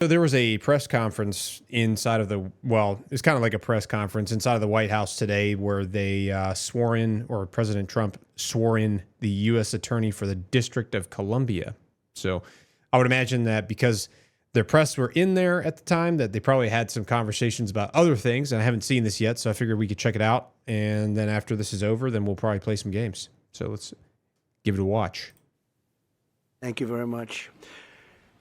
So there was a press conference inside of it's kind of like a press conference inside of the White House today where they President Trump swore in the U.S. Attorney for the District of Columbia. So I would imagine that because their press were in there at the time, that they probably had some conversations about other things, and I haven't seen this yet, so I figured we could check it out, and then after this is over, then we'll probably play some games. So let's give it a watch. Thank you very much.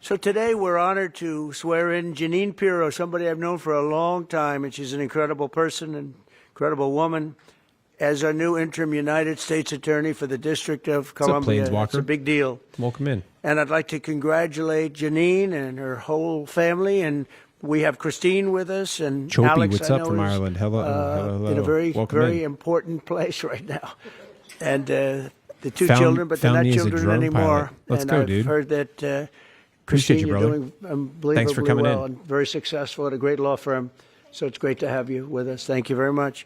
So today we're honored to swear in Janine Pirro, somebody I've known for a long time, and she's an incredible person, an incredible woman, as our new interim United States Attorney for the District of Columbia. It's a big deal. Welcome in. And I'd like to congratulate Janine and her whole family, and we have Christine with us, and Chopey, Alex, what's up from Ireland? Hello. In a very, very important place right now. And the two children, but they're not children anymore. Let's go, dude. I've heard that Appreciate Christine, you, brother. you're doing unbelievably Thanks for coming well in. and very successful at a great law firm. So it's great to have you with us. Thank you very much.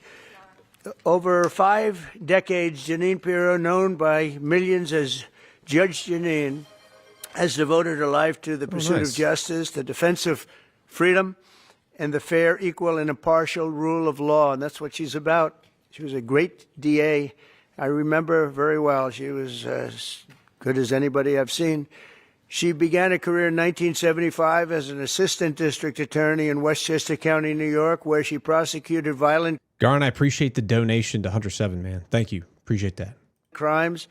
Over 5 decades, Janine Pirro, known by millions as Judge Janine, has devoted her life to the pursuit of justice, the defense of freedom, and the fair, equal, and impartial rule of law. And that's what she's about. She was a great DA. I remember very well. She was as good as anybody I've seen. She began a career in 1975 as an assistant district attorney in Westchester County, New York, where she prosecuted violent Garn, I appreciate the donation to Hunter 7, man. Thank you. Appreciate that. crimes,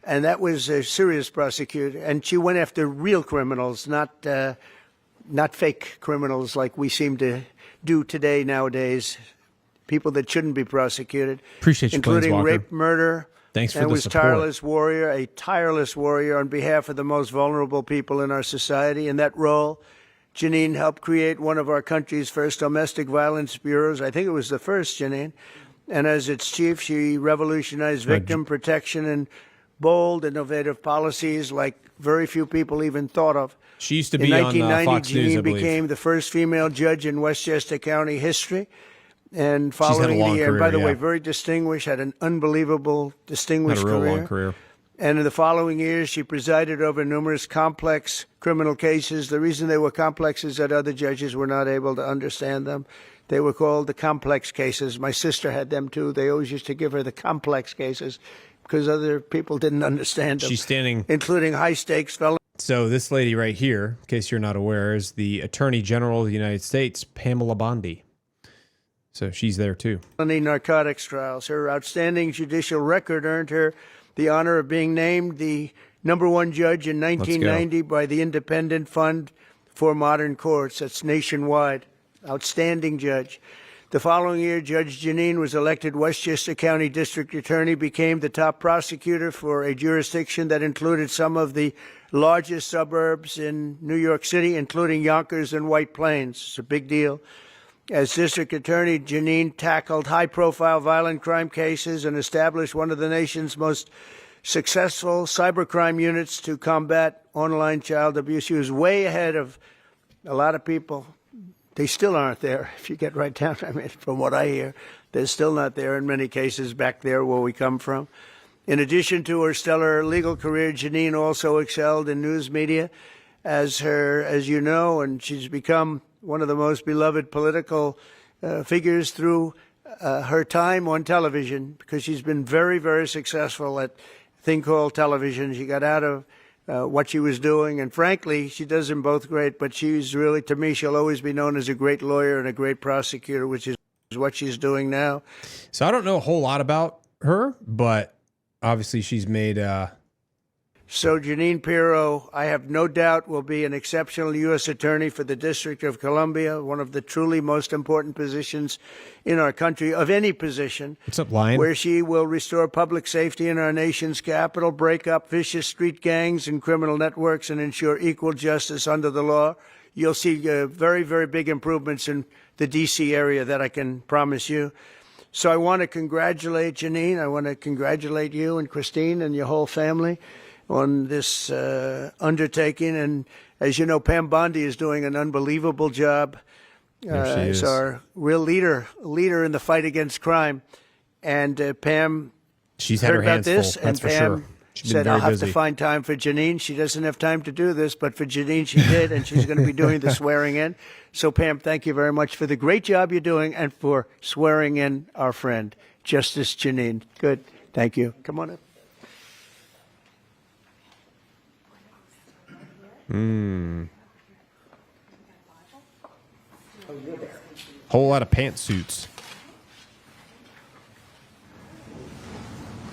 and that was a serious prosecution. And she went after real criminals, not fake criminals like we seem to do today nowadays. People that shouldn't be prosecuted, Appreciate you, including rape, murder. Thanks for and the was support. a tireless warrior on behalf of the most vulnerable people in our society. In that role, Janine helped create one of our country's first domestic violence bureaus. I think it was the first, Janine. And as its chief, she revolutionized victim protection and bold, innovative policies like very few people even thought of. She used to In be on 1990, Fox News, I Janine believe. became the first female judge in Westchester County history. And She's had a following long the year, and by the career, way, yeah. very distinguished, had an unbelievable, distinguished Had a real career. long career. And in the following years, she presided over numerous complex criminal cases. The reason they were complex is that other judges were not able to understand them. They were called the complex cases. My sister had them too. They always used to give her the complex cases because other people didn't understand them. She's standing, including high stakes felony. So this lady right here, in case you're not aware, is the Attorney General of the United States, Pamela Bondi. So she's there too. Narcotics trials. Her outstanding judicial record earned her the honor of being named the #1 judge in 1990 by the Independent Fund for Modern Courts. That's nationwide. Outstanding judge. The following year, Judge Janine was elected Westchester County District Attorney, became the top prosecutor for a jurisdiction that included some of the largest suburbs in New York City, including Yonkers and White Plains. It's a big deal. As district attorney, Janine tackled high-profile violent crime cases and established one of the nation's most successful cybercrime units to combat online child abuse. She was way ahead of a lot of people. They still aren't there, if you get right down. I mean, from what I hear, they're still not there in many cases back there where we come from. In addition to her stellar legal career, Janine also excelled in news media as you know, and she's become one of the most beloved political figures through her time on television because she's been very, very successful at a thing called television. She got out of what she was doing, and frankly, she does them both great, but she's really, to me, she'll always be known as a great lawyer and a great prosecutor, which is what she's doing now. So I don't know a whole lot about her, but obviously she's made... So Janine Pirro, I have no doubt, will be an exceptional U.S. Attorney for the District of Columbia, one of the truly most important positions in our country, of any position. What's up, Lion? Where she will restore public safety in our nation's capital, break up vicious street gangs and criminal networks, and ensure equal justice under the law. You'll see very, very big improvements in the D.C. area that I can promise you. So I want to congratulate Janine. I want to congratulate you and Christine and your whole family on this undertaking. And as you know, Pam Bondi is doing an unbelievable job as our real leader in the fight against crime. And Pam, she's had her hands full, that's and for Pam sure. said, I'll have to find time for Janine. She doesn't have time to do this, but for Janine, she did, and she's going to be doing the swearing in. So, Pam, thank you very much for the great job you're doing and for swearing in our friend, Justice Janine. Good. Thank you. Come on up. Whole lot of pantsuits.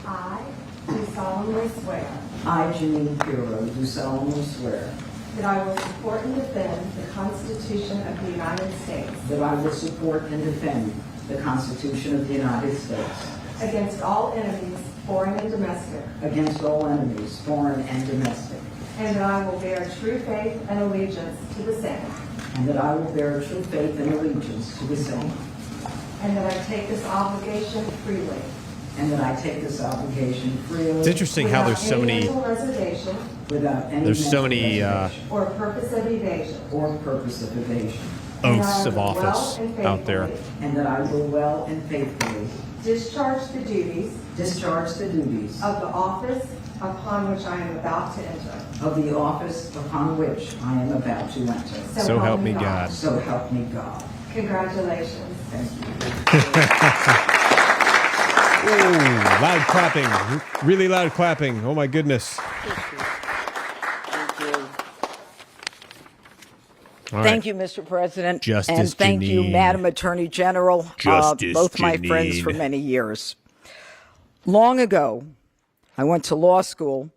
I do solemnly swear I, Janine Pirro, do solemnly swear that I will support and defend the Constitution of the United States that I will support and defend the Constitution of the United States against all enemies, foreign and domestic, against all enemies, foreign and domestic, and that I will bear true faith and allegiance to the same, and that I will bear true faith and allegiance to the same, and that I take this obligation freely. and that I take this obligation freely. It's interesting how there's so many. Without any mental reservation Without any There's so mental many reservation or purpose of evasion. or purpose of evasion, Oaths of And I will office well and out there. faithfully and that I will well and faithfully discharge the duties discharge the duties of the office upon which I am about to enter. of the office upon which I am about to enter. So help me God. So help me God. Congratulations. Thank you. Ooh, loud clapping. Really loud clapping. Oh, my goodness. Thank you, Mr. President. Justice and thank you, Janine. Madam Attorney General, Justice both my friends Janine. for many years. Long ago, I went to law school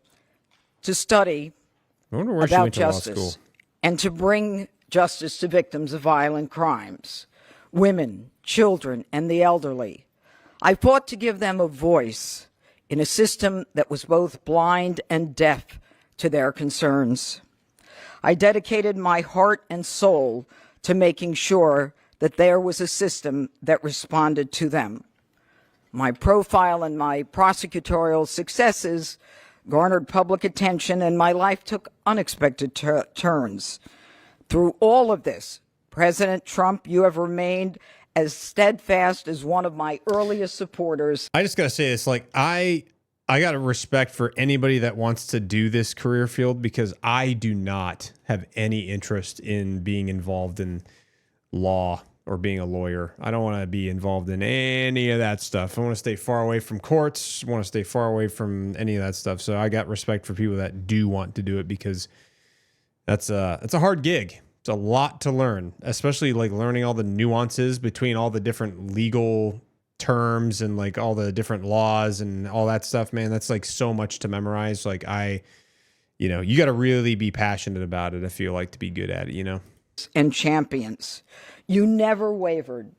to study I wonder where she about went to law justice school. and to bring justice to victims of violent crimes, women, children, and the elderly. I fought to give them a voice in a system that was both blind and deaf to their concerns. I dedicated my heart and soul to making sure that there was a system that responded to them. My profile and my prosecutorial successes garnered public attention, and my life took unexpected turns. Through all of this, President Trump, you have remained as steadfast as one of my earliest supporters. I just got to say this, like, I got a respect for anybody that wants to do this career field because I do not have any interest in being involved in law or being a lawyer. I don't want to be involved in any of that stuff. I want to stay far away from courts, want to stay far away from any of that stuff. So I got respect for people that do want to do it because it's a hard gig. It's a lot to learn, especially like learning all the nuances between all the different legal terms and like all the different laws and all that stuff, man. That's like so much to memorize. Like you got to really be passionate about it, I feel like, to be good at it, And champions. You never wavered.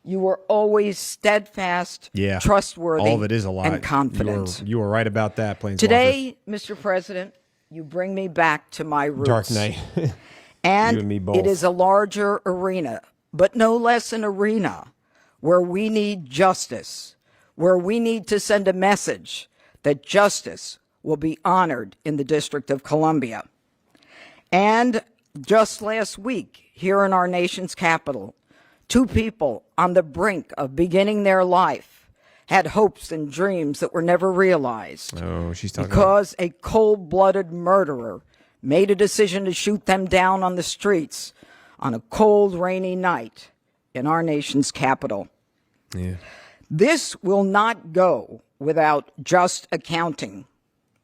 You were always steadfast, trustworthy, all of it is a lot. and confident. You were right about that, Plains Today, Mr. President, you bring me back to my roots. Dark Knight. And You and me both. it is a larger arena, but no less an arena where we need justice, where we need to send a message that justice will be honored in the District of Columbia. And just last week, here in our nation's capital, two people on the brink of beginning their life had hopes and dreams that were never realized. Oh, she's talking because a cold-blooded murderer made a decision to shoot them down on the streets on a cold, rainy night in our nation's capital. Yeah. This will not go without just accounting.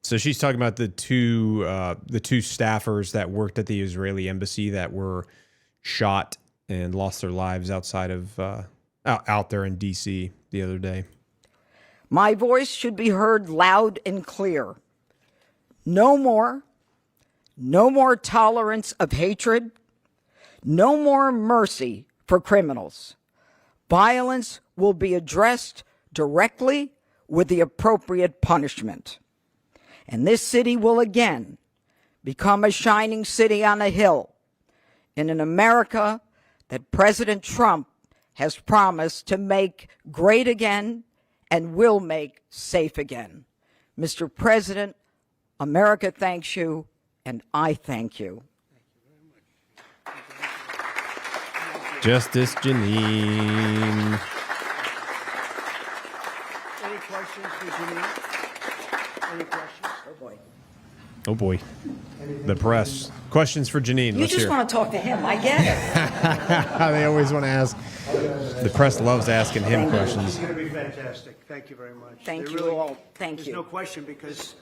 So she's talking about the two staffers that worked at the Israeli embassy that were shot and lost their lives outside of out there in D.C. the other day. My voice should be heard loud and clear. No more tolerance of hatred. No more mercy for criminals. Violence will be addressed directly with the appropriate punishment. And this city will again become a shining city on a hill in an America that President Trump has promised to make great again and will make safe again. Mr. President, America thanks you, and I thank you. Justice Janine. Any questions for Janine? Any questions? Oh boy, the press. Questions for Janine. You Let's just hear. want to talk to him. I get it. They always want to ask. The press loves asking him questions. It's going to be fantastic. Thank you very much. Thank They you really- all. Thank There's you. no question because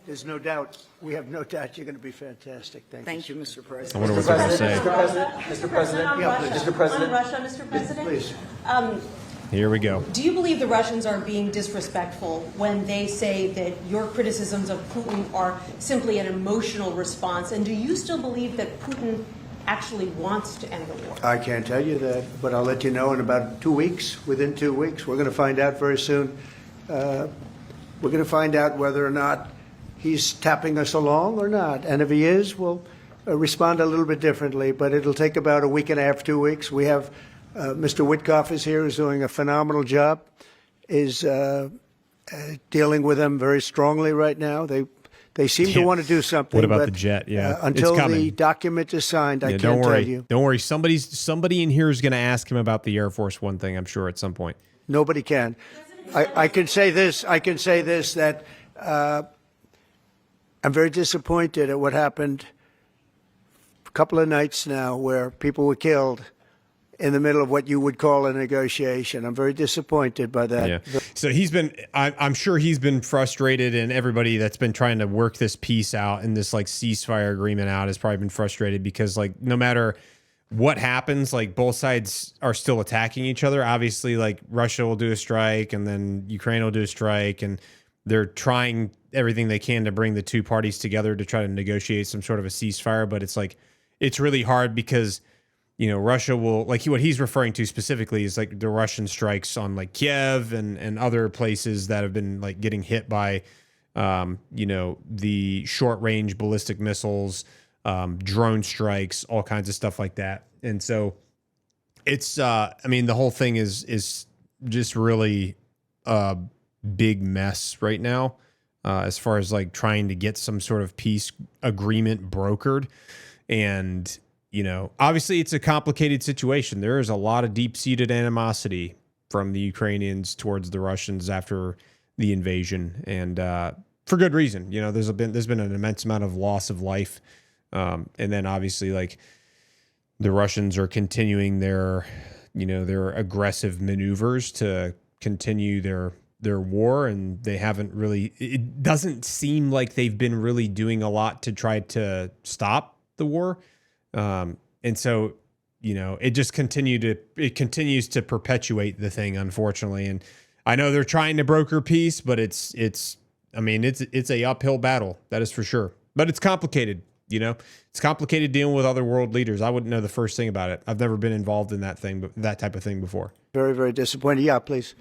there's no doubt. We have no doubt you're going to be fantastic. Thank you, Mr. I President. wonder what they're going to say. Mr. President, On Yeah, Russia. please. Mr. President. On Russia, Mr. President. Please. Here we go. Do you believe the Russians are being disrespectful when they say that your criticisms of Putin are simply an emotional response? And do you still believe that Putin actually wants to end the war? I can't tell you that, but I'll let you know in about 2 weeks. Within 2 weeks, we're going to find out very soon. We're going to find out whether or not he's tapping us along or not. And if he is, we'll respond a little bit differently. But it'll take about a week and a half, 2 weeks. We have Mr. Witkoff is here, who's doing a phenomenal job, is dealing with them very strongly right now. They seem to Yeah. want to do something. What about but, the jet? Yeah, it's until the coming. document is signed, I Yeah, can't don't worry. tell you. Don't worry. Somebody in here is going to ask him about the Air Force One thing. I'm sure at some point. Nobody can. I can say this. I can say this that I'm very disappointed at what happened a couple of nights now, where people were killed in the middle of what you would call a negotiation. I'm very disappointed by that. Yeah. So he's been. I'm sure he's been frustrated, and everybody that's been trying to work this peace out and this like ceasefire agreement out has probably been frustrated because like no matter what happens, like both sides are still attacking each other. Obviously, like Russia will do a strike, and then Ukraine will do a strike, and they're trying everything they can to bring the two parties together to try to negotiate some sort of a ceasefire. But it's like it's really hard because Russia will what he's referring to specifically is like the Russian strikes on like Kiev and other places that have been like getting hit by, the short range ballistic missiles, drone strikes, all kinds of stuff like that. And so it's, the whole thing is just really a big mess right now, as far as like trying to get some sort of peace agreement brokered. And, obviously it's a complicated situation. There is a lot of deep-seated animosity from the Ukrainians towards the Russians after the invasion, and for good reason. There's been an immense amount of loss of life, and then obviously like the Russians are continuing their aggressive maneuvers to continue their war, and they haven't really. It doesn't seem like they've been really doing a lot to try to stop the war. And so, it just continues to perpetuate the thing, unfortunately. And I know they're trying to broker peace, but it's a uphill battle. That is for sure. But it's complicated. It's complicated dealing with other world leaders. I wouldn't know the first thing about it. I've never been involved in that type of thing before. Very, very disappointed. Yeah, please.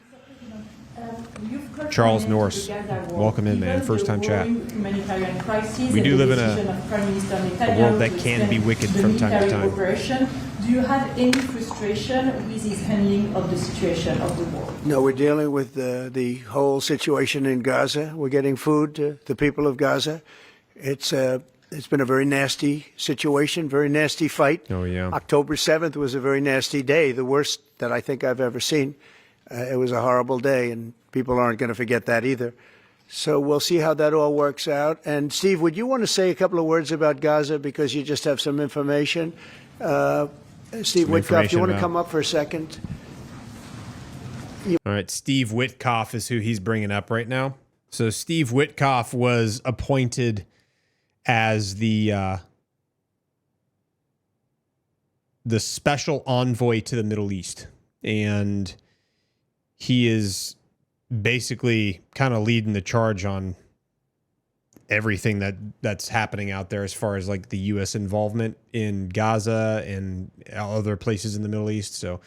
Charles Norris, welcome in, man. First time chat. We do live in a world that can be wicked from time to time. Do you have any frustration with his handling of the situation of the war? No, we're dealing with the whole situation in Gaza. We're getting food to the people of Gaza. It's been a very nasty situation, very nasty fight. Oh, yeah. October 7th was a very nasty day, the worst that I think I've ever seen. It was a horrible day, and people aren't going to forget that either. So we'll see how that all works out. And Steve, would you want to say a couple of words about Gaza, because you just have some information? Steve Witkoff, do you want to come up for a second? All right, Steve Witkoff is who he's bringing up right now. So Steve Witkoff was appointed as the special envoy to the Middle East, and he is basically kind of leading the charge on everything that's happening out there as far as like the U.S. involvement in Gaza and other places in the Middle East. So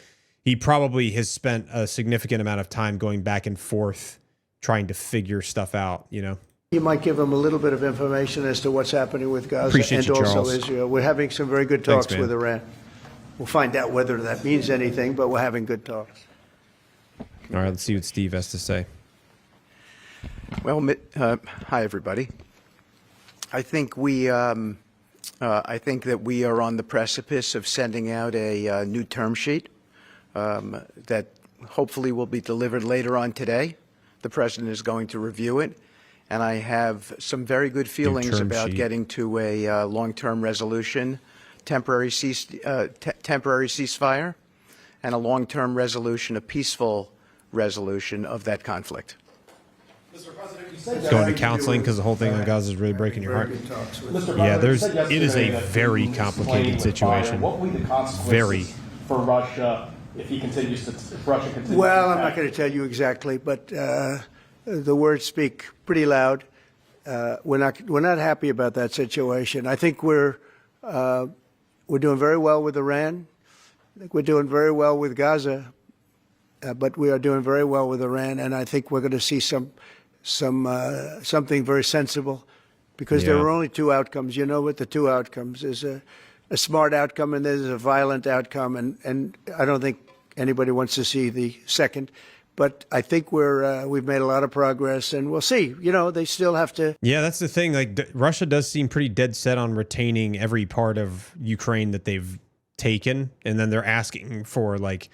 he probably has spent a significant amount of time going back and forth trying to figure stuff out, You might give them a little bit of information as to what's happening with Gaza Appreciate and you, also Charles. Israel. We're having some very good Thanks, talks man. with Iran. We'll find out whether that means anything, but we're having good talks. All right, let's see what Steve has to say. Well, hi everybody. I think that we are on the precipice of sending out a new term sheet that hopefully will be delivered later on today. The president is going to review it, and I have some very good feelings term about sheet. getting to a long-term resolution, temporary ceasefire, and a long-term resolution, a peaceful resolution of that conflict. Going to counseling because the whole thing on Gaza is really breaking your heart. Yeah, it is a very complicated situation. What will be the consequences Very. for Russia if Russia continues to Well, I'm attack? not going to tell you exactly, but the words speak pretty loud. We're not happy about that situation. I think we're doing very well with Iran. I think we're doing very well with Gaza, but we are doing very well with Iran, and I think we're going to see something very sensible, because there Yeah. are only two outcomes. You know what the two outcomes is: a smart outcome and there's a violent outcome, and I don't think anybody wants to see the second. But I think we've made a lot of progress, and we'll see. You know, they still have to. Yeah, that's the thing. Like Russia does seem pretty dead set on retaining every part of Ukraine that they've taken, and then they're asking for like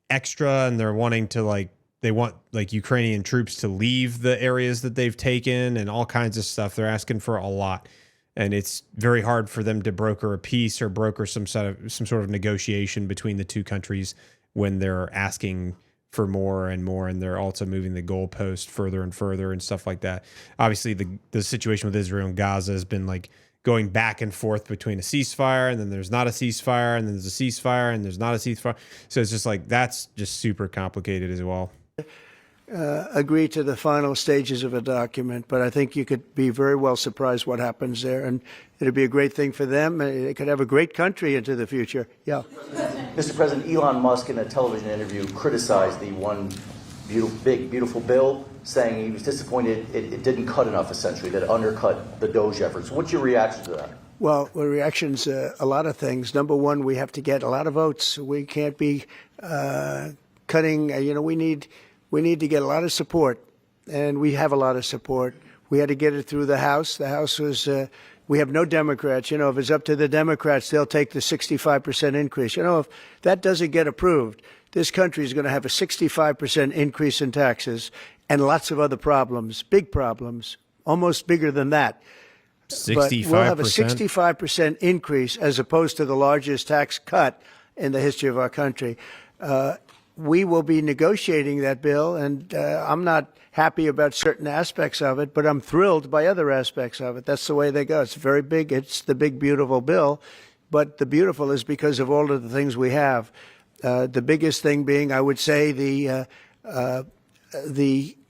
extra, and they're wanting to they want Ukrainian troops to leave the areas that they've taken and all kinds of stuff. They're asking for a lot, and it's very hard for them to broker a peace or broker some sort of negotiation between the two countries when they're asking for more and more, and they're also moving the goalpost further and further and stuff like that. Obviously, the situation with Israel and Gaza has been like going back and forth between a ceasefire, and then there's not a ceasefire, and then there's a ceasefire, and there's not a ceasefire. So it's just like that's just super complicated as well. Agree to the final stages of a document, but I think you could be very well surprised what happens there, and it'd be a great thing for them. It could have a great country into the future. Yeah. Mr. President, Elon Musk in a television interview criticized the one big, beautiful bill, saying he was disappointed it didn't cut enough, essentially, that it undercut the DOGE efforts. What's your reaction to that? Well, the reaction's a lot of things. Number one, we have to get a lot of votes. We can't be cutting. We need to get a lot of support, and we have a lot of support. We had to get it through the House. The House was. We have no Democrats. You know, if it's up to the Democrats, they'll take the 65% increase. You know, if that doesn't get approved, this country is going to have a 65% increase in taxes and lots of other problems, big problems, almost bigger than that. 65%. But we'll have a 65% increase as opposed to the largest tax cut in the history of our country. We will be negotiating that bill, and I'm not happy about certain aspects of it, but I'm thrilled by other aspects of it. That's the way they go. It's very big. It's the big, beautiful bill, but the beautiful is because of all of the things we have. The biggest thing being, I would say, the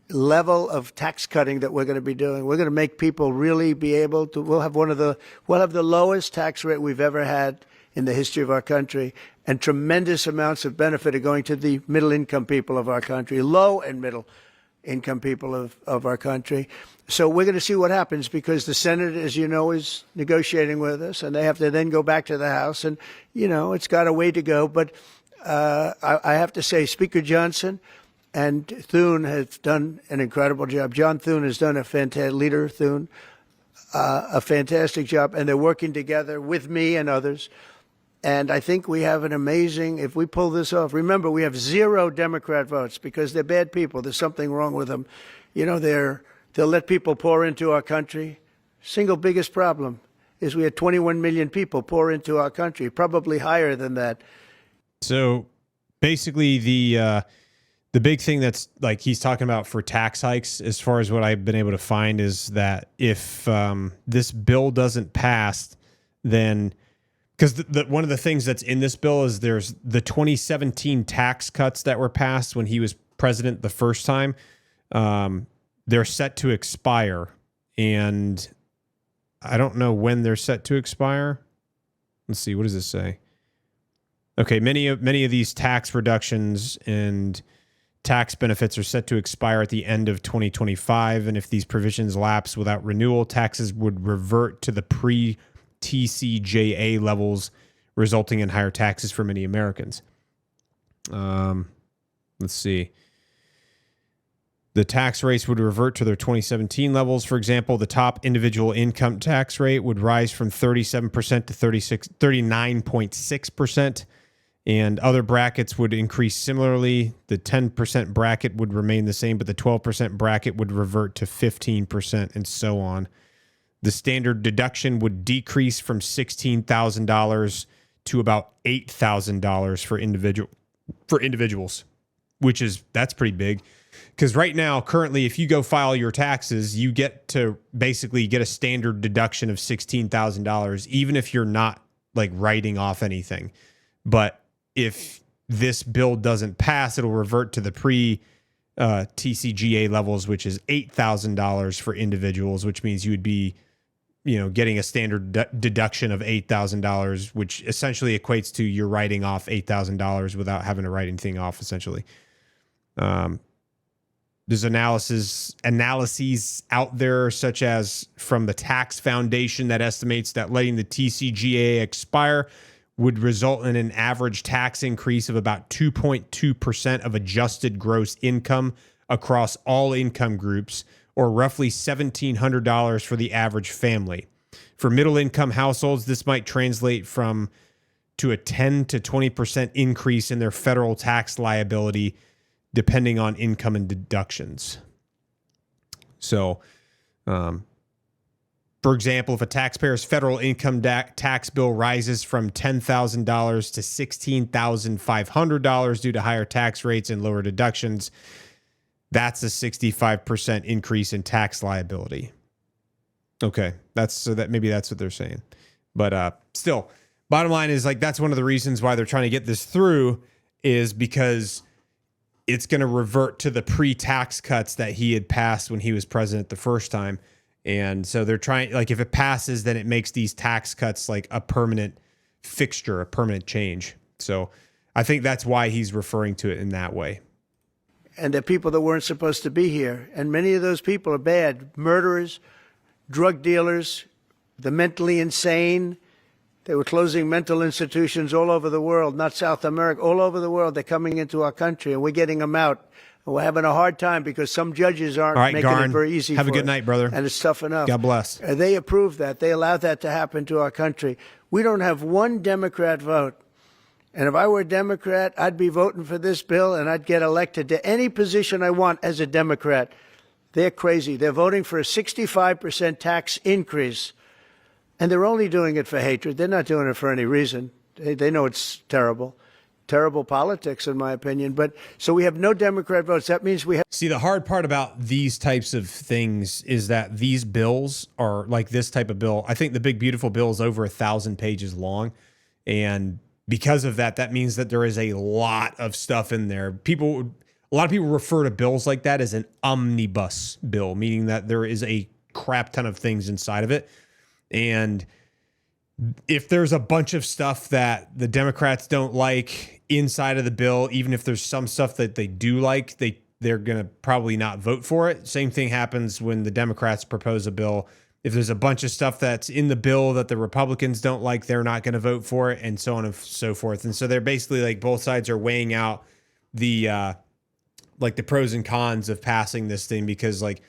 level of tax cutting that we're going to be doing. We're going to make people really be able to. We'll have the lowest tax rate we've ever had in the history of our country, and tremendous amounts of benefit are going to the middle-income people of our country, low and middle-income people of our country. So we're going to see what happens, because the Senate, as you know, is negotiating with us, and they have to then go back to the House, and, you know, it's got a way to go. But I have to say, Speaker Johnson and Thune have done an incredible job. John Thune has done a fantastic job, and they're working together with me and others. And I think we have an amazing, if we pull this off, remember, we have 0 Democrat votes because they're bad people. There's something wrong with them. You know, they'll let people pour into our country. Single biggest problem is we had 21 million people pour into our country, probably higher than that. So basically the big thing that's like he's talking about for tax hikes, as far as what I've been able to find, is that if this bill doesn't pass, then because one of the things that's in this bill is there's the 2017 tax cuts that were passed when he was president the first time. They're set to expire, and I don't know when they're set to expire. Let's see, what does this say? Okay, many of these tax reductions and tax benefits are set to expire at the end of 2025, and if these provisions lapse without renewal, taxes would revert to the pre-TCJA levels, resulting in higher taxes for many Americans. Let's see. The tax rates would revert to their 2017 levels. For example, the top individual income tax rate would rise from 37% to 39.6%. And other brackets would increase similarly. The 10% bracket would remain the same, but the 12% bracket would revert to 15% and so on. The standard deduction would decrease from $16,000 to about $8,000 for individuals, that's pretty big. Because right now, currently, if you go file your taxes, you get to basically get a standard deduction of $16,000, even if you're not like writing off anything. But if this bill doesn't pass, it'll revert to the TCJA levels, which is $8,000 for individuals, which means you would be, getting a standard deduction of $8,000, which essentially equates to you're writing off $8,000 without having to write anything off, essentially. There's analyses out there, such as from the Tax Foundation, that estimates that letting the TCJA expire would result in an average tax increase of about 2.2% of adjusted gross income across all income groups, or roughly $1,700 for the average family. For middle-income households, this might translate to a 10 to 20% increase in their federal tax liability, depending on income and deductions. So, for example, if a taxpayer's federal income tax bill rises from $10,000 to $16,500 due to higher tax rates and lower deductions, that's a 65% increase in tax liability. Okay, maybe that's what they're saying. But still, bottom line is, like, that's one of the reasons why they're trying to get this through, is because it's going to revert to the pre-tax cuts that he had passed when he was president the first time. And so they're trying, like, if it passes, then it makes these tax cuts like a permanent fixture, a permanent change. So I think that's why he's referring to it in that way. And they're people that weren't supposed to be here. And many of those people are bad. Murderers, drug dealers, the mentally insane. They were closing mental institutions all over the world, not South America, all over the world. They're coming into our country, and we're getting them out. And we're having a hard time because some judges aren't making it very easy for us. Have a good night, brother. And it's tough enough. God bless. They approved that. They allowed that to happen to our country. We don't have one Democrat vote. And if I were a Democrat, I'd be voting for this bill, and I'd get elected to any position I want as a Democrat. They're crazy. They're voting for a 65% tax increase. And they're only doing it for hatred. They're not doing it for any reason. They know it's terrible. Terrible politics, in my opinion. But so we have no Democrat votes. That means we have. See, the hard part about these types of things is that these bills are like this type of bill. I think the Big Beautiful Bill is over 1,000 pages long. And because of that, that means that there is a lot of stuff in there. A lot of people refer to bills like that as an omnibus bill, meaning that there is a crap ton of things inside of it. And if there's a bunch of stuff that the Democrats don't like inside of the bill, even if there's some stuff that they do like, they're going to probably not vote for it. Same thing happens when the Democrats propose a bill. If there's a bunch of stuff that's in the bill that the Republicans don't like, they're not going to vote for it, and so on and so forth. And so they're basically, like, both sides are weighing out the pros and cons of passing this thing, because, like,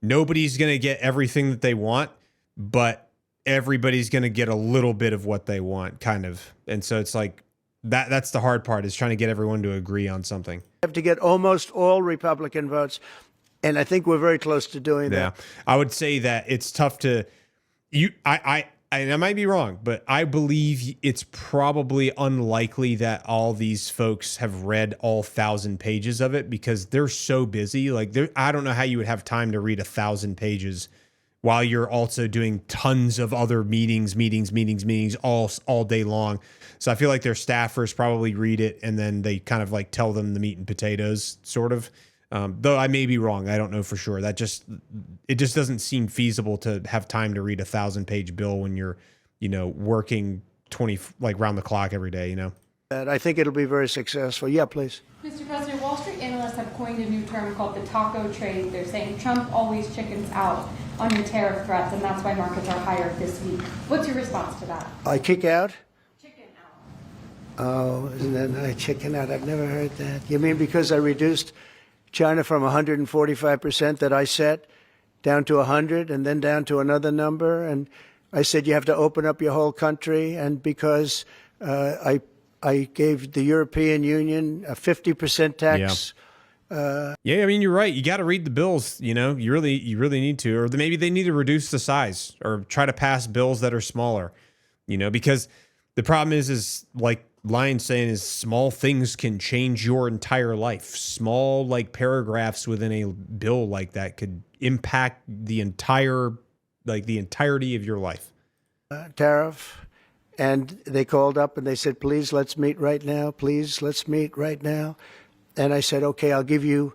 nobody's going to get everything that they want, but everybody's going to get a little bit of what they want, kind of. And so it's like that's the hard part, is trying to get everyone to agree on something. We have to get almost all Republican votes. And I think we're very close to doing that. Yeah. I would say that it's tough to I might be wrong, but I believe it's probably unlikely that all these folks have read all 1,000 pages of it, because they're so busy. Like, I don't know how you would have time to read 1,000 pages while you're also doing tons of other meetings all day long. So I feel like their staffers probably read it, and then they kind of like tell them the meat and potatoes, sort of. Though I may be wrong. I don't know for sure. It just doesn't seem feasible to have time to read 1,000-page bill when you're, working 20, like, round the clock every day, And I think it'll be very successful. Yeah, please. Mr. President, Wall Street analysts have coined a new term called the taco trade. They're saying Trump always chickens out on your tariff threats, and that's why markets are higher this week. What's your response to that? I kick out? Chicken out. Oh, isn't that nice? Chicken out. I've never heard that. You mean because I reduced China from 145% that I set down to 100 and then down to another number? And I said you have to open up your whole country. And because I I gave the European Union a 50% tax. Yeah, I mean, you're right. You got to read the bills. You know, you really need to, or maybe they need to reduce the size or try to pass bills that are smaller. You know, because the problem is like Lyon's saying, is small things can change your entire life. Small like paragraphs within a bill like that could impact the entirety of your life. Tariff, and they called up and they said, please, let's meet right now. Please, let's meet right now. And I said, okay, I'll give you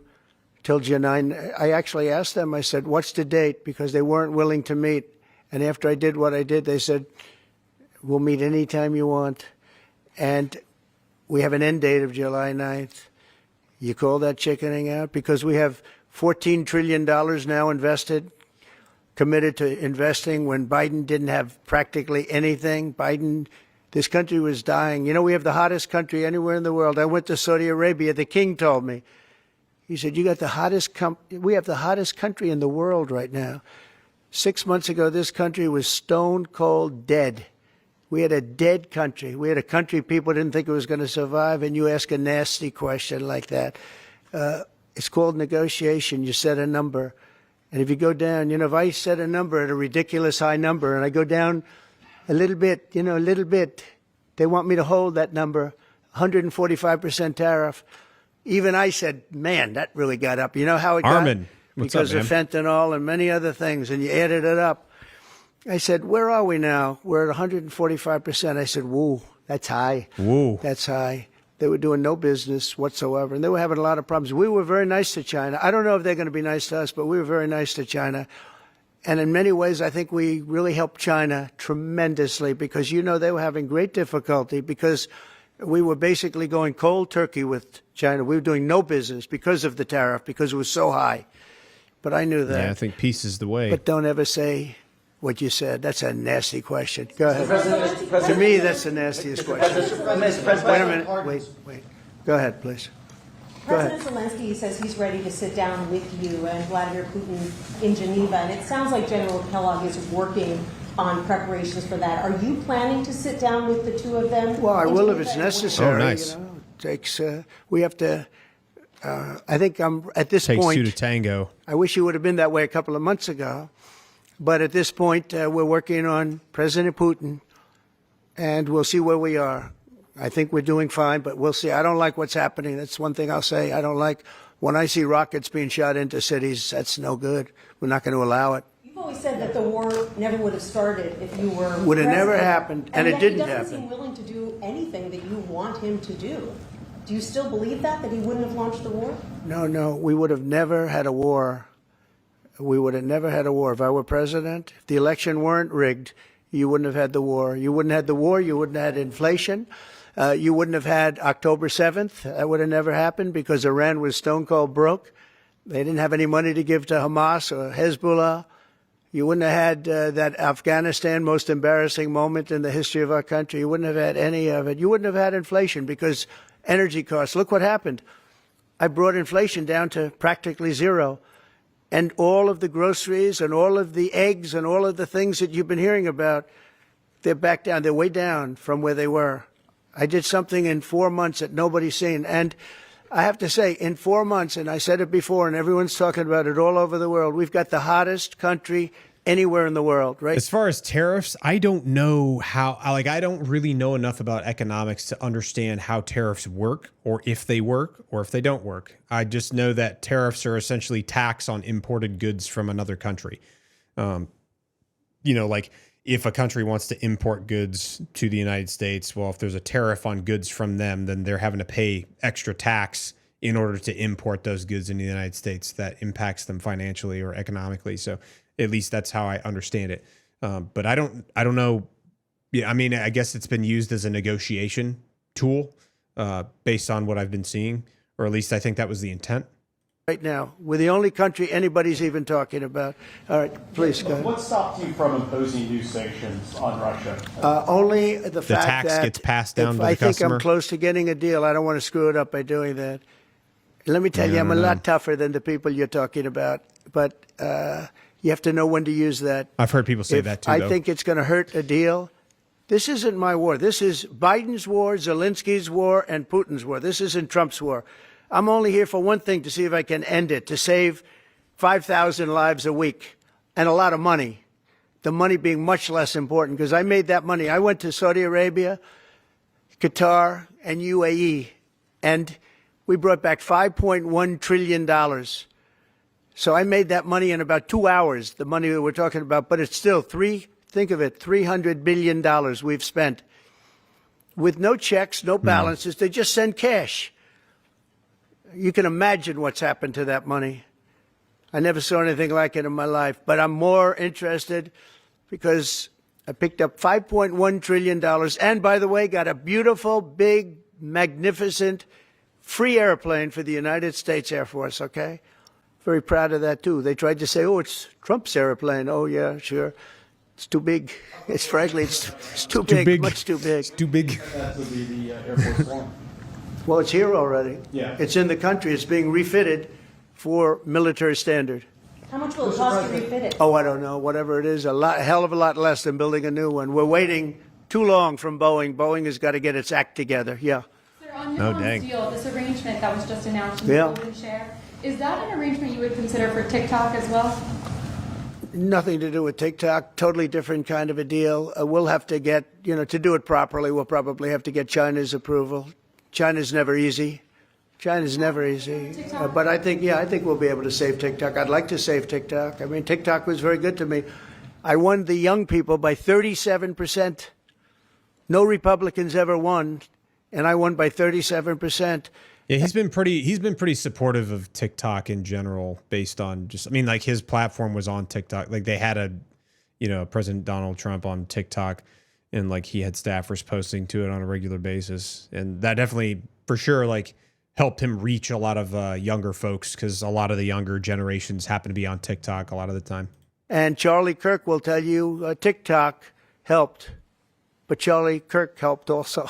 till Janine. I actually asked them, I said, what's the date? Because they weren't willing to meet. And after I did what I did, they said, we'll meet anytime you want. And we have an end date of July 9th. You call that chickening out? Because we have $14 trillion now invested, committed to investing when Biden didn't have practically anything. This country was dying. You know, we have the hottest country anywhere in the world. I went to Saudi Arabia. The king told me, he said, we have the hottest country in the world right now. 6 months ago, this country was stone cold dead. We had a dead country. We had a country people didn't think it was going to survive, and you ask a nasty question like that. It's called negotiation. You set a number. And if you go down, if I set a number at a ridiculous high number and I go down a little bit, they want me to hold that number, 145% tariff. Even I said, man, that really got up. You know how it Armin, got? what's Because up, of fentanyl and many other things, and you added it up. I said, where are we now? We're at 145%. I said, whoa, that's high. Whoa. That's high. They were doing no business whatsoever, and they were having a lot of problems. We were very nice to China. I don't know if they're going to be nice to us, but we were very nice to China. And in many ways, I think we really helped China tremendously because, they were having great difficulty because we were basically going cold turkey with China. We were doing no business because of the tariff, because it was so high. But I knew that. Yeah, I think peace is the way. But don't ever say what you said. That's a nasty question. Go ahead. To me, that's the nastiest question. Wait a minute. Wait. Go ahead, please. President Zelensky says he's ready to sit down with you and Vladimir Putin in Geneva, and it sounds like General Kellogg is working on preparations for that. Are you planning to sit down with the two of them? Well, I will if it's necessary. Oh, nice. We have to. I think I'm at this Takes point. two to tango. I wish it would have been that way a couple of months ago, but at this point, we're working on President Putin, and we'll see where we are. I think we're doing fine, but we'll see. I don't like what's happening. That's one thing I'll say. I don't like when I see rockets being shot into cities. That's no good. We're not going to allow it. You've always said that the war never would have started if you were Would have never president. happened, and it didn't He doesn't happen. seem willing to do anything that you want him to do. Do you still believe that he wouldn't have launched the war? No. We would have never had a war. We would have never had a war. If I were president, if the election weren't rigged, you wouldn't have had the war. You wouldn't have had the war. You wouldn't have had inflation. You wouldn't have had October 7th. That would have never happened because Iran was stone cold broke. They didn't have any money to give to Hamas or Hezbollah. You wouldn't have had that Afghanistan most embarrassing moment in the history of our country. You wouldn't have had any of it. You wouldn't have had inflation because energy costs. Look what happened. I brought inflation down to practically zero. And all of the groceries and all of the eggs and all of the things that you've been hearing about, they're back down. They're way down from where they were. I did something in 4 months that nobody's seen. And I have to say, in 4 months, and I said it before, and everyone's talking about it all over the world, we've got the hottest country anywhere in the world, right? As far as tariffs, I don't know how, I don't really know enough about economics to understand how tariffs work or if they don't work. I just know that tariffs are essentially tax on imported goods from another country. If a country wants to import goods to the United States, well, if there's a tariff on goods from them, then they're having to pay extra tax in order to import those goods in the United States. That impacts them financially or economically. So at least that's how I understand it. But I don't know. Yeah, I mean, I guess it's been used as a negotiation tool based on what I've been seeing, or at least I think that was the intent. Right now, we're the only country anybody's even talking about. All right, please go ahead. What stopped you from imposing new sanctions on Russia? Only the fact tax that gets passed down to the I think customer? I'm close to getting a deal. I don't want to screw it up by doing that. Let me tell you, I'm a lot tougher than the people you're talking about, but you have to know when to use that. I've heard people say that too, I though. think it's going to hurt a deal, This isn't my war. This is Biden's war, Zelensky's war, and Putin's war. This isn't Trump's war. I'm only here for one thing, to see if I can end it, to save 5,000 lives a week and a lot of money, the money being much less important, because I made that money. I went to Saudi Arabia, Qatar, and UAE, and we brought back $5.1 trillion. So I made that money in about 2 hours, the money that we're talking about, but it's still think of it, $300 billion we've spent with no checks, no balances. They just send cash. You can imagine what's happened to that money. I never saw anything like it in my life, but I'm more interested because I picked up $5.1 trillion and, by the way, got a beautiful, big, magnificent, free airplane for the United States Air Force, okay? Very proud of that, too. They tried to say, oh, it's Trump's airplane. Oh, yeah, sure. It's too big. It's frankly, it's too big, much too big. It's too big. That would be the Air Force One. Well, it's here already. Yeah. It's in the country. It's being refitted for military standard. How much will it cost to refit it? Oh, I don't know. Whatever it is, a hell of a lot less than building a new one. We're waiting too long from Boeing. Boeing has got to get its act together. Yeah. Sir, on Elon's deal, this arrangement that was just announced in the golden share, is that an arrangement you would consider for TikTok as well? Nothing to do with TikTok. Totally different kind of a deal. We'll have to get, to do it properly, we'll probably have to get China's approval. China's never easy. China's never easy. But I think we'll be able to save TikTok. I'd like to save TikTok. I mean, TikTok was very good to me. I won the young people by 37%. No Republicans ever won, and I won by 37%. Yeah, he's been pretty supportive of TikTok in general, based on like his platform was on TikTok. Like they had President Donald Trump on TikTok, and like he had staffers posting to it on a regular basis, and that definitely for sure like helped him reach a lot of younger folks, because a lot of the younger generations happen to be on TikTok a lot of the time. And Charlie Kirk will tell you TikTok helped, but Charlie Kirk helped also.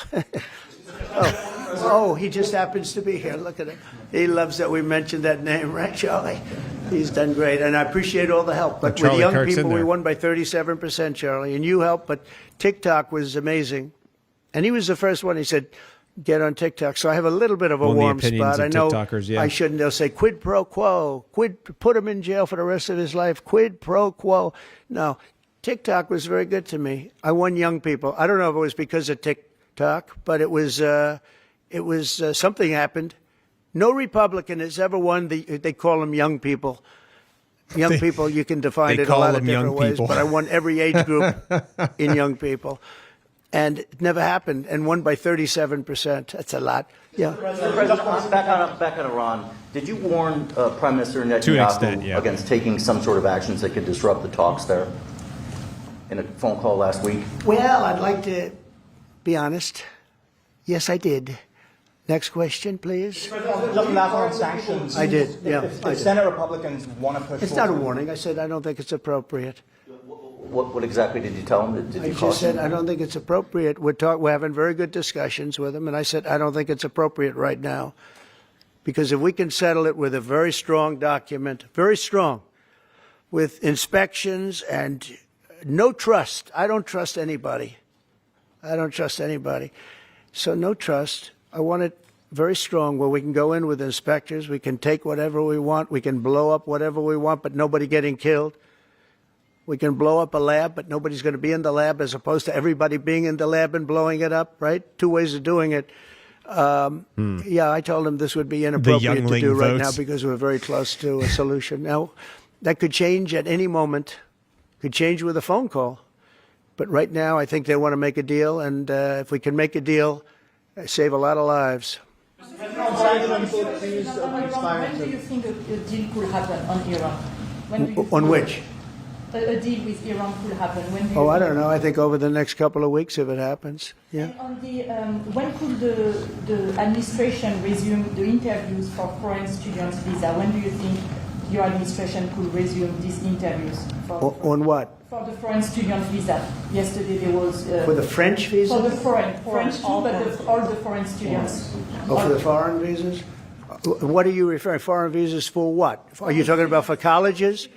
Oh, he just happens to be here. Look at him. He loves that we mentioned that name, right, Charlie? He's done great, and I appreciate all the help. But with young people, we won by 37%, Charlie, and you helped. But TikTok was amazing, and he was the first one. He said, get on TikTok. So I have a little bit of a warm spot. I know I shouldn't. They'll say quid pro quo, put him in jail for the rest of his life, quid pro quo. No, TikTok was very good to me. I won young people. I don't know if it was because of TikTok, but it was something happened. No Republican has ever won they call them young people. Young people, you can define it a lot of different ways, but I won every age group in young people. And it never happened, and won by 37%. That's a lot. Yeah. President, back on Iran, did you warn Prime Minister Netanyahu against taking some sort of actions that could disrupt the talks there in a phone call last week? Well, I'd like to be honest. Yes, I did. Next question, please. Just on sanctions. I did, yeah. If Senate Republicans want to push It's not a warning. I said I don't think it's appropriate. What exactly did you tell him? Did you I just said I don't think it's appropriate. We're having very good discussions with him, and I said I don't think it's appropriate right now, because if we can settle it with a very strong document, very strong, with inspections and no trust. I don't trust anybody. I don't trust anybody. So no trust. I want it very strong, where we can go in with inspectors. We can take whatever we want. We can blow up whatever we want, but nobody getting killed. We can blow up a lab, but nobody's going to be in the lab, as opposed to everybody being in the lab and blowing it up, right? Two ways of doing it. Yeah, I told him this would be inappropriate to do right now, because we're very close to a solution. Now, that could change at any moment, could change with a phone call. But right now, I think they want to make a deal, and if we can make a deal, save a lot of lives. When do you think a deal could happen on Iran? On which? A deal with Iran could happen. When do you I don't know. I think over the next couple of weeks, if it happens. Yeah. And on the when could the administration resume the interviews for foreign students visa? When do you think your administration could resume these interviews? On what? For the foreign student visa. Yesterday there was... for the French visa? For the French too, but all the foreign students. Oh, for the foreign visas? What are you referring? Foreign visas for what? Are you talking about for colleges?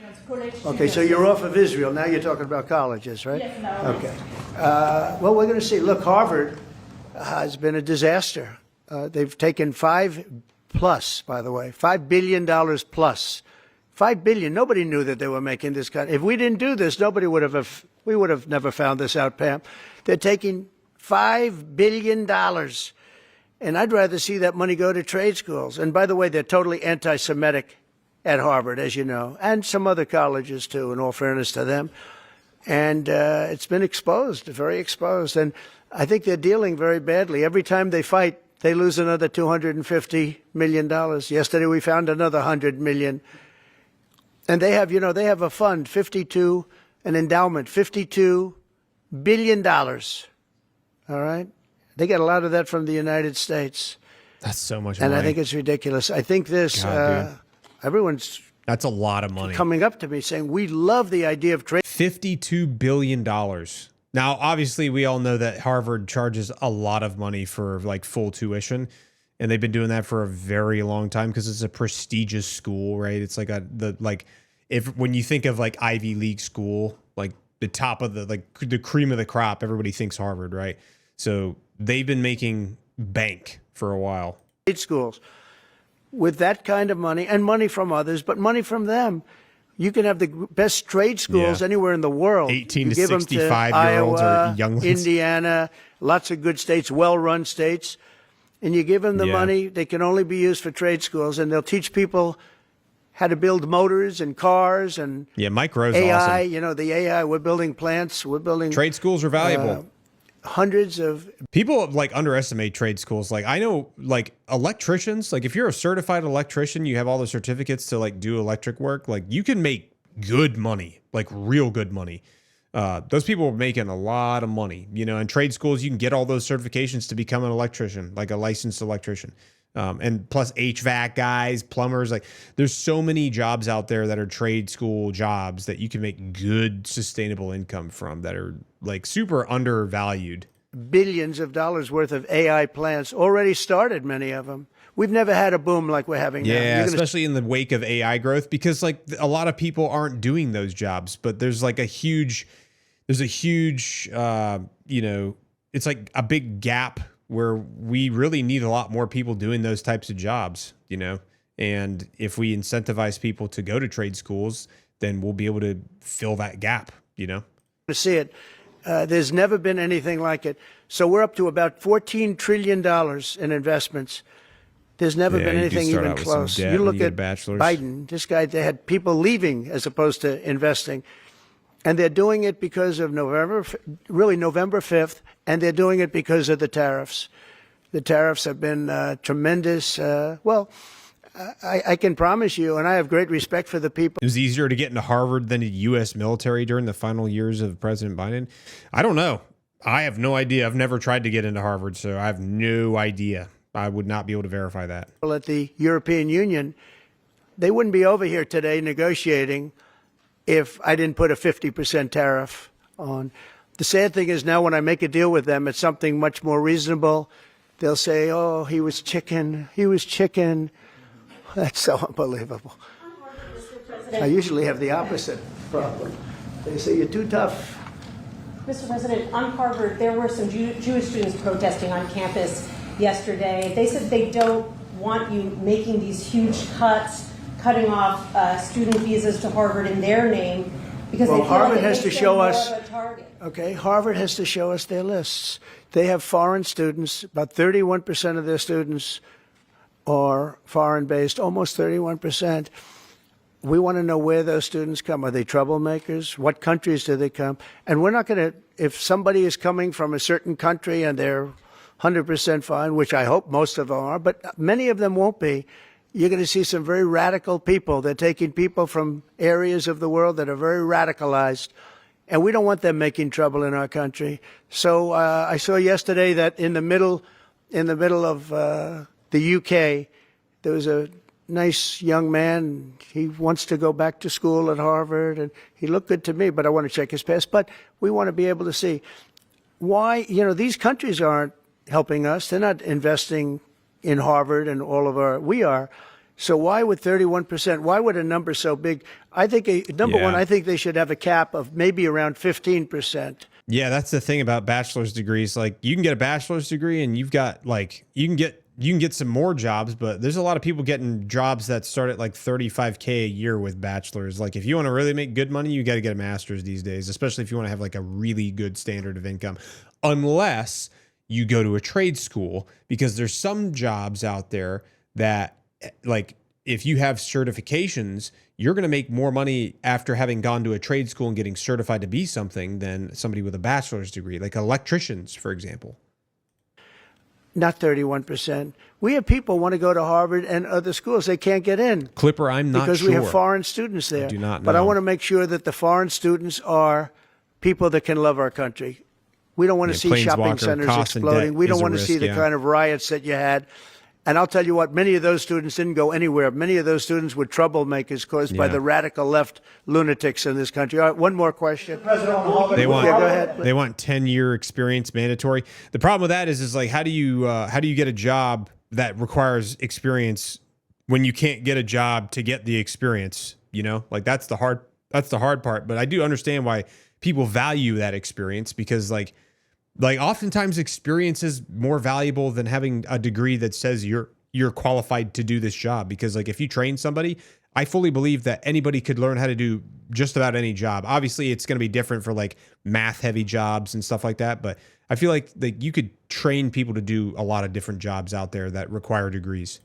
Okay, so you're off of Israel. Now you're talking about colleges, right? Yes, now. Okay. Well, we're going to see. Look, Harvard has been a disaster. They've taken $5 billion plus. $5 billion. Nobody knew that they were making this kind. If we didn't do this, we would have never found this out, Pam. They're taking $5 billion. And I'd rather see that money go to trade schools. And by the way, they're totally anti-Semitic at Harvard, as you know, and some other colleges too, in all fairness to them. And it's been exposed, very exposed. And I think they're dealing very badly. Every time they fight, they lose another $250 million. Yesterday we found another $100 million. And they have, they have a fund, an endowment, $52 billion. All right? They get a lot of that from the United States. That's so much and money. I think it's ridiculous. I think this, everyone's that's a lot of money coming up to me saying, we love the idea of trade. $52 billion. Now, obviously, we all know that Harvard charges a lot of money for like full tuition. And they've been doing that for a very long time because it's a prestigious school, right? It's like when you think of like Ivy League school, like the top of the cream of the crop, everybody thinks Harvard, right? So they've been making bank for a while. Schools with that kind of money and money from others, but money from them. You can have the best trade schools anywhere in the world. 18 to give 65-year-olds or younglings. Indiana, lots of good states, well-run states. And you give them the money, they can only be used for trade schools, and they'll teach people how to build motors and cars and Mike Rowe's AI, awesome. The AI, we're building plants, we're building... Trade schools are valuable. Hundreds of... People like underestimate trade schools. Like I know like electricians, like if you're a certified electrician, you have all the certificates to like do electric work, like you can make good money, like real good money. Those people are making a lot of money, in trade schools, you can get all those certifications to become an electrician, like a licensed electrician. And plus HVAC guys, plumbers, like there's so many jobs out there that are trade school jobs that you can make good sustainable income from that are like super undervalued. Billions of dollars worth of AI plants already started, many of them. We've never had a boom like we're having now. Yeah, especially in the wake of AI growth, because like a lot of people aren't doing those jobs, but there's like a huge, it's like a big gap where we really need a lot more people doing those types of jobs, and if we incentivize people to go to trade schools, then we'll be able to fill that gap, To see it. There's never been anything like it. So we're up to about $14 trillion in investments. There's never been anything even close. You look at Biden, this guy, they had people leaving as opposed to investing. And they're doing it because of November 5th, and they're doing it because of the tariffs. The tariffs have been tremendous. I can promise you, and I have great respect for the people. It was easier to get into Harvard than the U.S. military during the final years of President Biden. I don't know. I have no idea. I've never tried to get into Harvard, so I have no idea. I would not be able to verify that. At the European Union, they wouldn't be over here today negotiating if I didn't put a 50% tariff on. The sad thing is now when I make a deal with them, it's something much more reasonable. They'll say, oh, he was chicken. That's so unbelievable. I usually have the opposite problem. They say, you're too tough. Mr. President, on Harvard, there were some Jewish students protesting on campus yesterday. They said they don't want you making these huge cuts, cutting off student visas to Harvard in their name, because they feel Harvard like it has makes to show them us. more of a target. Okay, Harvard has to show us their lists. They have foreign students. About 31% of their students are foreign-based, almost 31%. We want to know where those students come. Are they troublemakers? What countries do they come? And we're not going to, if somebody is coming from a certain country and they're 100% fine, which I hope most of them are, but many of them won't be, you're going to see some very radical people. They're taking people from areas of the world that are very radicalized, and we don't want them making trouble in our country. So I saw yesterday that in the middle of the UK, there was a nice young man. He wants to go back to school at Harvard, and he looked good to me, but I want to check his past. But we want to be able to see why, these countries aren't helping us. They're not investing in Harvard and all of we are. So why would 31%, why would a number so big? I think, number one, I think they should have a cap of maybe around 15%. Yeah, that's the thing about bachelor's degrees. Like, you can get a bachelor's degree and you've got like you can get some more jobs, but there's a lot of people getting jobs that start at like $35K a year with bachelors. Like, if you want to really make good money, you got to get a master's these days, especially if you want to have like a really good standard of income. Unless you go to a trade school, because there's some jobs out there that, like, if you have certifications, you're going to make more money after having gone to a trade school and getting certified to be something than somebody with a bachelor's degree, like electricians, for example. Not 31%. We have people want to go to Harvard and other schools. They can't get in. Clipper, I'm not because sure. we have foreign students there. I do not know. But I want to make sure that the foreign students are people that can love our country. We don't want to see shopping centers exploding. We don't want to see the kind of riots that you had. And I'll tell you what, many of those students didn't go anywhere. Many of those students were troublemakers caused by the radical left lunatics in this country. All right, one more question. They want, go ahead. They want 10-year experience mandatory. The problem with that is like, how do you get a job that requires experience when you can't get a job to get the experience? You know, like that's the hard part. But I do understand why people value that experience, because like oftentimes experience is more valuable than having a degree that says you're qualified to do this job. Because like, if you train somebody, I fully believe that anybody could learn how to do just about any job. Obviously it's going to be different for like math heavy jobs and stuff like that, but I feel like you could train people to do a lot of different jobs out there that require degrees.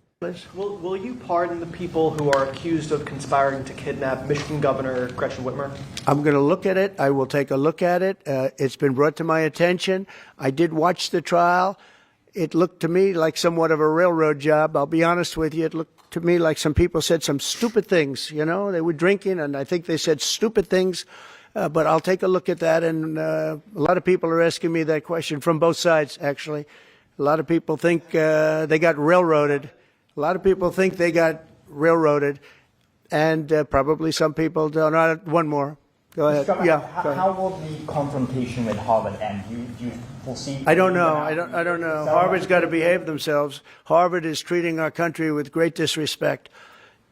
Will you pardon the people who are accused of conspiring to kidnap Michigan Governor Gretchen Whitmer? I'm going to look at it. I will take a look at it. It's been brought to my attention. I did watch the trial. It looked to me like somewhat of a railroad job. I'll be honest with you. It looked to me like some people said some stupid things. You know, they were drinking, and I think they said stupid things. But I'll take a look at that. And a lot of people are asking me that question from both sides, actually. A lot of people think they got railroaded. A lot of people think they got railroaded, and probably some people don't. One more. Go ahead. How will the confrontation with Harvard end? Do you foresee? I don't know. I don't know. Harvard's got to behave themselves. Harvard is treating our country with great disrespect,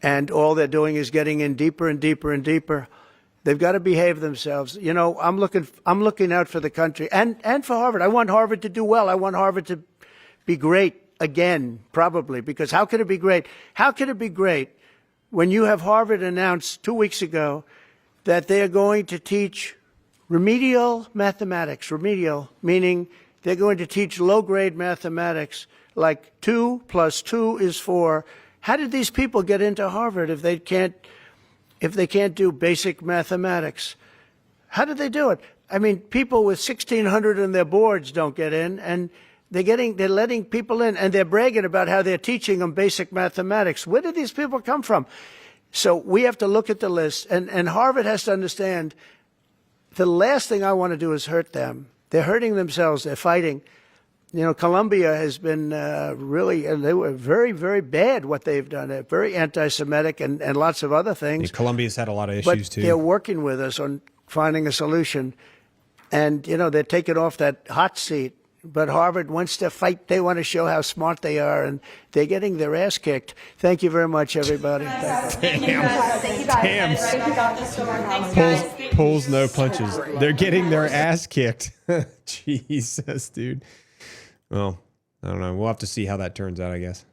and all they're doing is getting in deeper and deeper and deeper. They've got to behave themselves. You know, I'm looking out for the country and for Harvard. I want Harvard to do well. I want Harvard to be great. Again, probably, because how could it be great? How could it be great when you have Harvard announced 2 weeks ago that they are going to teach remedial mathematics? Remedial, meaning they're going to teach low-grade mathematics, like 2 + 2 is 4. How did these people get into Harvard if they can't do basic mathematics? How did they do it? I mean, people with 1,600 in their boards don't get in, and they're letting people in, and they're bragging about how they're teaching them basic mathematics. Where did these people come from? So we have to look at the list, and Harvard has to understand the last thing I want to do is hurt them. They're hurting themselves. They're fighting. You know, Columbia has been they were very, very bad what they've done. They're very anti-Semitic and lots of other things. Yeah, Columbia's had a lot of issues too. But they're working with us on finding a solution. And, you know, they're taking off that hot seat. But Harvard wants to fight. They want to show how smart they are, and they're getting their ass kicked. Thank you very much, everybody. Pulls no punches. They're getting their ass kicked. Jesus, dude. Well, I don't know. We'll have to see how that turns out, I guess.